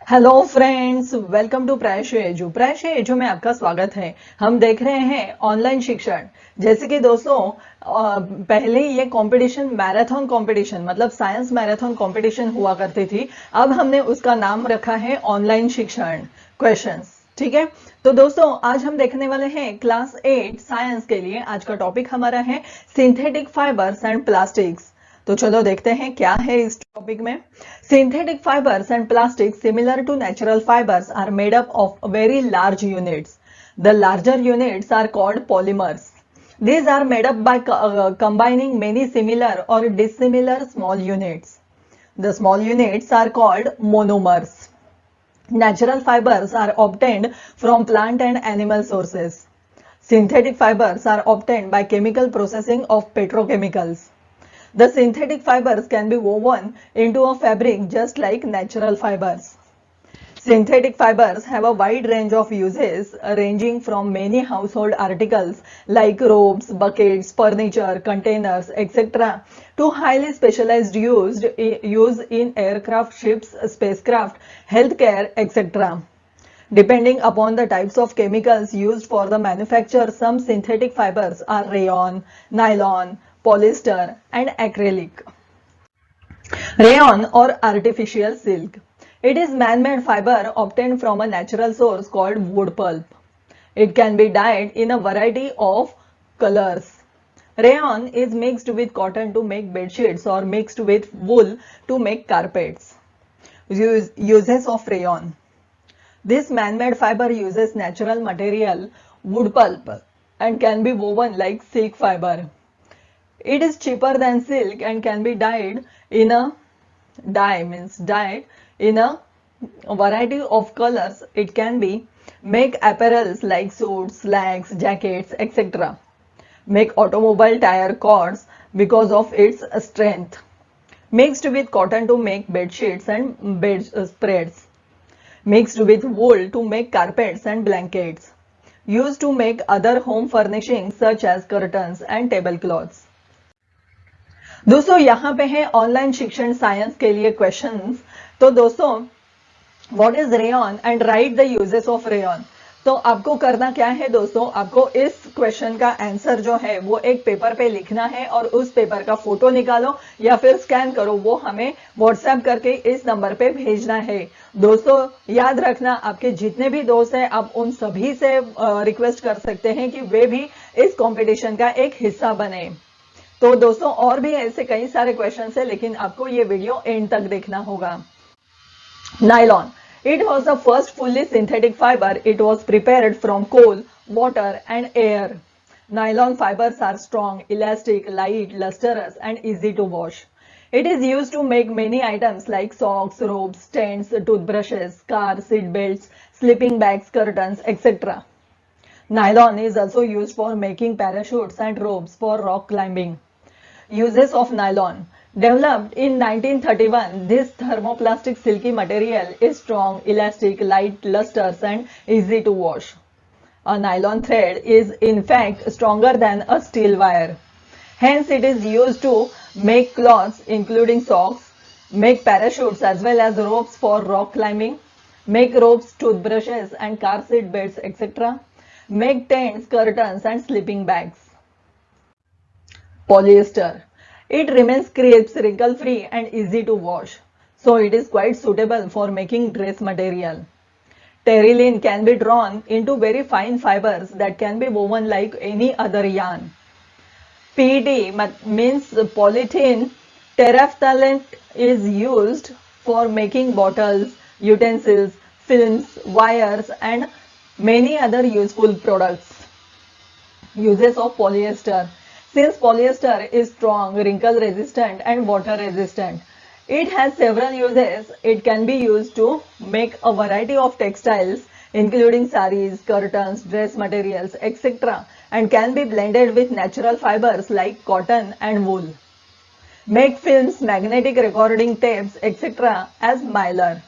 Hello friends, welcome to Prayshe Edu. Prayshe Edu में आपका स्वागत है। हम देख रहे हैं ऑनलाइन शिक्षण। जैसे कि दोस्तों, पहले ये कंपटीशन मैराथन कंपटीशन मतलब साइंस मैराथन कंपटीशन हुआ करती थी। अब हमने उसका नाम रखा है ऑनलाइन शिक्षण क्वेश्चंस। ठीक है, तो दोस्तों आज हम देखने वाले हैं क्लास 8 साइंस के लिए। आज का टॉपिक हमारा है सिंथेटिक फाइबर्स एंड प्लास्टिक्स। तो चलो देखते हैं क्या है इस टॉपिक में। Synthetic fibers and plastics, similar to natural fibers, are made up of very large units. The larger units are called polymers. These are made up by combining many similar or dissimilar small units. The small units are called monomers. Natural fibers are obtained from plant and animal sources. Synthetic fibers are obtained by chemical processing of petrochemicals. The synthetic fibers can be woven into a fabric just like natural fibers. Synthetic fibers have a wide range of uses, ranging from many household articles like ropes, buckets, furniture, containers, etc. to highly specialized use in aircraft, ships, spacecraft, healthcare, etc. Depending upon the types of chemicals used for the manufacture, some synthetic fibers are rayon, nylon, polyester, and acrylic. Rayon or artificial silk. It is man-made fiber obtained from a natural source called wood pulp. It can be dyed in a variety of colors. Rayon is mixed with cotton to make bed sheets or mixed with wool to make carpets. Uses of rayon. This man-made fiber uses natural material, wood pulp, and can be woven like silk fiber. It is cheaper than silk and can be dyed in a dyed in a variety of colors. It can be make apparels like suits, slacks, jackets, etc. Make automobile tire cords because of its strength. Mixed with cotton to make bed sheets and bed spreads. Mixed with wool to make carpets and blankets. Used to make other home furnishings such as curtains and tablecloths. दोस्तों यहाँ पे है online शिक्षण science के लिए questions. तो दोस्तों, what is rayon and right the uses of rayon. तो आपको करना क्या है दोस्तों, आपको इस क्वेश्चन का आंसर जो है वो एक पेपर पे लिखना है और उस पेपर का फोटो निकालो या फिर स्कैन करो, वो हमें व्हाट्सएप करके इस नंबर पे भेजना है। दोस्तों याद रखना, आपके जितने भी दोस्त हैं आप उन सभी से रिक्वेस्ट कर सकते हैं कि वे भी इस कॉम्पिटिशन का एक हिस्सा बने। तो दोस्तों और भी ऐसे कई सारे क्वेश्चन है, लेकिन आपको ये वीडियो एंड तक देखना होगा। Nylon, it was the first fully synthetic fiber. It was prepared from coal, water and air. Nylon fibers are strong, elastic, light, lustrous and easy to wash. It is used to make many items like socks, ropes, tents, toothbrushes, car seat belts, sleeping bags, curtains, etc. Nylon is also used for making parachutes and ropes for rock climbing. Uses of nylon. Developed in 1931, this thermoplastic silky material is strong, elastic, light, lustrous and easy to wash. A nylon thread is in fact stronger than a steel wire. Hence it is used to make cloths including socks, make parachutes as well as ropes for rock climbing, make ropes, toothbrushes and car seat belts, etc. Make tents, curtains and sleeping bags. Polyester. It remains crisp, wrinkle free and easy to wash. So it is quite suitable for making dress material. Terylene can be drawn into very fine fibers that can be woven like any other yarn. PET means polyethylene terephthalate is used for making bottles, utensils, films, wires and many other useful products. Uses of polyester. Since polyester is strong, wrinkle resistant and water resistant, it has several uses. It can be used to make a variety of textiles including saris, curtains, dress materials, etc. and can be blended with natural fibers like cotton and wool. Make films, magnetic recording tapes, etc. as mylar.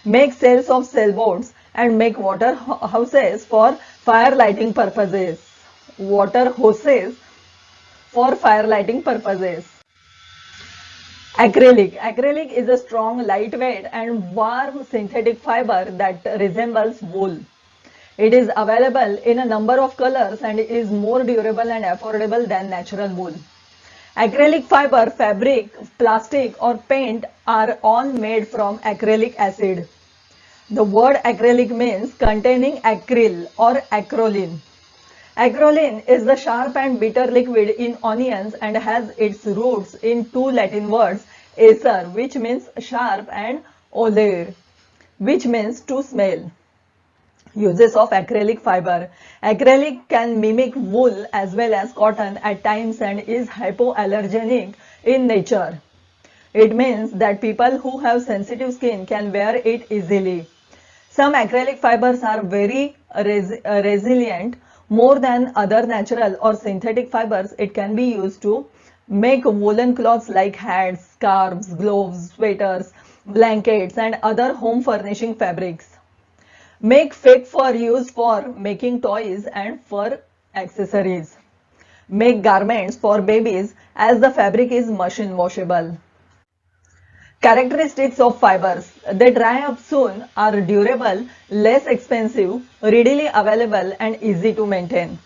Make cells of sailboats and make water houses for fire lighting purposes. Water hoses for fire lighting purposes. Acrylic is a strong, lightweight and warm synthetic fiber that resembles wool. It is available in a number of colors and is more durable and affordable than natural wool. Acrylic fiber, fabric, plastic or paint are all made from acrylic acid. The word acrylic means containing acryl or acrolein. Acrolein is the sharp and bitter liquid in onions and has its roots in two Latin words, acer, which means sharp, and olere, which means to smell. Uses of acrylic fiber. Acrylic can mimic wool as well as cotton at times and is hypoallergenic in nature. It means that people who have sensitive skin can wear it easily. Some acrylic fibers are very resilient more than other natural or synthetic fibers. It can be used to make woolen cloths like hats, scarves, gloves, sweaters, blankets and other home furnishing fabrics. Make fake fur used for making toys and fur accessories. Make garments for babies as the fabric is machine washable. Characteristics of fibers. They dry up soon, are durable, less expensive, readily available and easy to maintain.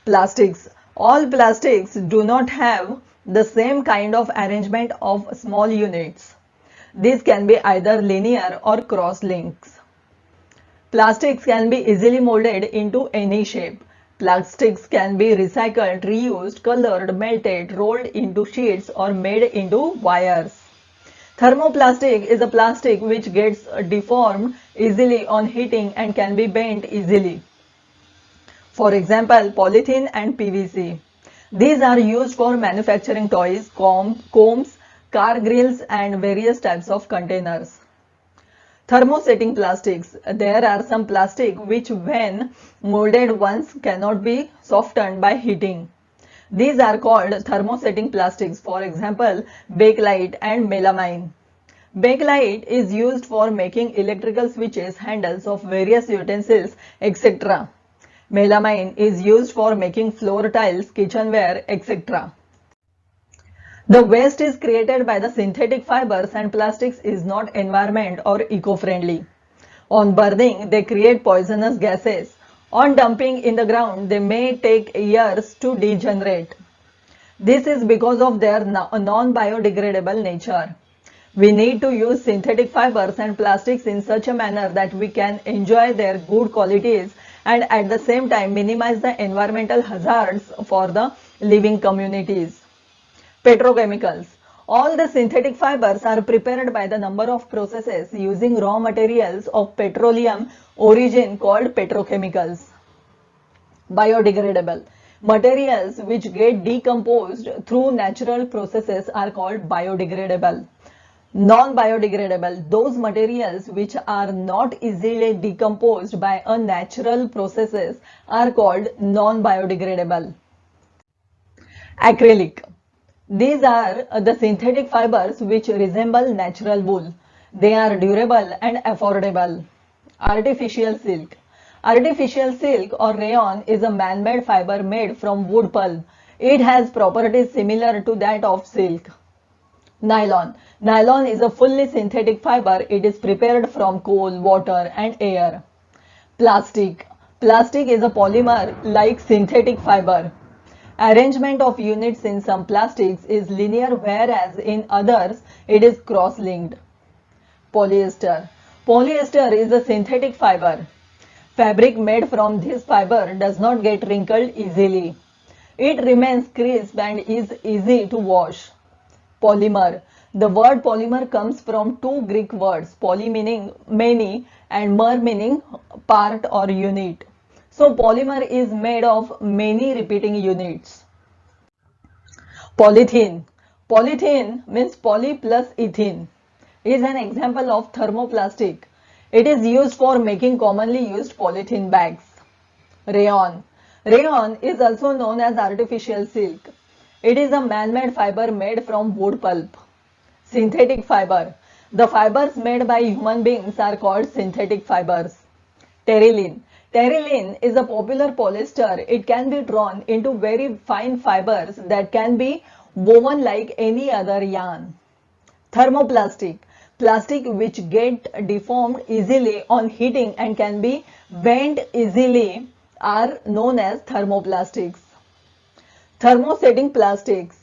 Plastics. All plastics do not have the same kind of arrangement of small units. These can be either linear or cross links. Plastics can be easily molded into any shape. Plastics can be recycled, reused, colored, melted, rolled into sheets or made into wires. Thermoplastic is a plastic which gets deformed easily on heating and can be bent easily. For example, polythene and PVC. These are used for manufacturing toys, combs, car grills and various types of containers. Thermosetting plastics. There are some plastic which when molded once cannot be softened by heating. These are called thermosetting plastics, for example, bakelite and melamine. Bakelite is used for making electrical switches, handles of various utensils, etc. Melamine is used for making floor tiles, kitchenware, etc. The waste is created by the synthetic fibers and plastics is not environment or eco-friendly. On burning, they create poisonous gases. On dumping in the ground, they may take years to degenerate. This is because of their non-biodegradable nature. We need to use synthetic fibers and plastics in such a manner that we can enjoy their good qualities and at the same time minimize the environmental hazards for the living communities. Petrochemicals. All the synthetic fibers are prepared by the number of processes using raw materials of petroleum origin called petrochemicals. Biodegradable. Materials which get decomposed through natural processes are called biodegradable. Non-biodegradable. Those materials which are not easily decomposed by a natural processes are called non-biodegradable. Acrylic. These are the synthetic fibers which resemble natural wool. They are durable and affordable. Artificial silk. Artificial silk or rayon is a man-made fiber made from wood pulp. It has properties similar to that of silk. Nylon. Nylon is a fully synthetic fiber. It is prepared from coal, water and air. Plastic. Plastic is a polymer like synthetic fiber. Arrangement of units in some plastics is linear whereas in others it is cross-linked. Polyester. Polyester is a synthetic fiber. Fabric made from this fiber does not get wrinkled easily. It remains crisp and is easy to wash. Polymer. The word polymer comes from two Greek words, poly meaning many and mer meaning part or unit. So polymer is made of many repeating units. Polythene. Polythene means poly plus ethene. Is an example of thermoplastic. It is used for making commonly used polythene bags. Rayon. Rayon is also known as artificial silk. It is a man-made fiber made from wood pulp. Synthetic fiber. The fibers made by human beings are called synthetic fibers. Terylene. Terylene is a popular polyester. It can be drawn into very fine fibers that can be woven like any other yarn. Thermoplastic, plastic which get deformed easily on heating and can be bent easily are known as thermoplastics. Thermosetting plastics,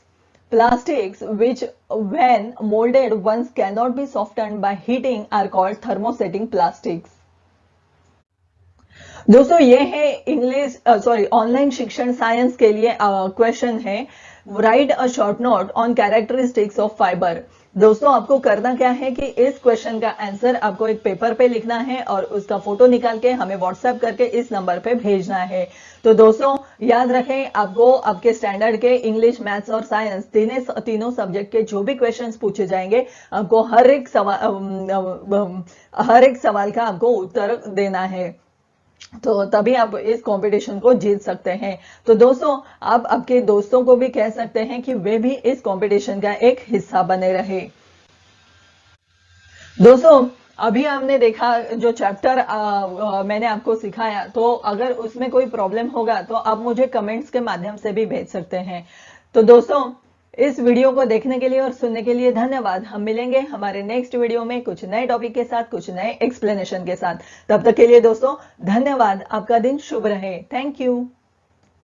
plastics which when molded once cannot be softened by heating are called thermosetting plastics. दोस्तों ये है English online शिक्षण science के लिए question है। Right a short note on characteristics of fibre. दोस्तों आपको करना क्या है कि इस क्वेश्चन का आंसर आपको एक पेपर पे लिखना है और उसका फोटो निकाल के हमें व्हाट्सएप करके इस नंबर पे भेजना है। तो दोस्तों याद रखें, आपको आपके स्टैंडर्ड के इंग्लिश, मैथ्स और साइंस तीनों सब्जेक्ट के जो भी क्वेश्चंस पूछे जाएंगे, आपको हर एक सवाल का आपको उत्तर देना है, तो तभी आप इस कंपटीशन को जीत सकते हैं। तो दोस्तों आप आपके दोस्तों को भी कह सकते हैं कि वे भी इस कंपटीशन का एक हिस्सा बने रहे। दोस्तों अभी हमने देखा जो चैप्टर मैंने आपको सिखाया, तो अगर उसमें कोई प्रॉब्लम होगा तो आप मुझे कमेंट्स के माध्यम से भी भेज सकते हैं। तो दोस्तों इस वीडियो को देखने के लिए और सुनने के लिए धन्यवाद। हम मिलेंगे हमारे नेक्स्ट वीडियो में कुछ नए टॉपिक के साथ, कुछ नए एक्सप्लेनेशन के साथ। तब तक के लिए दोस्तों धन्यवाद। आपका दिन शुभ रहे। Thank you.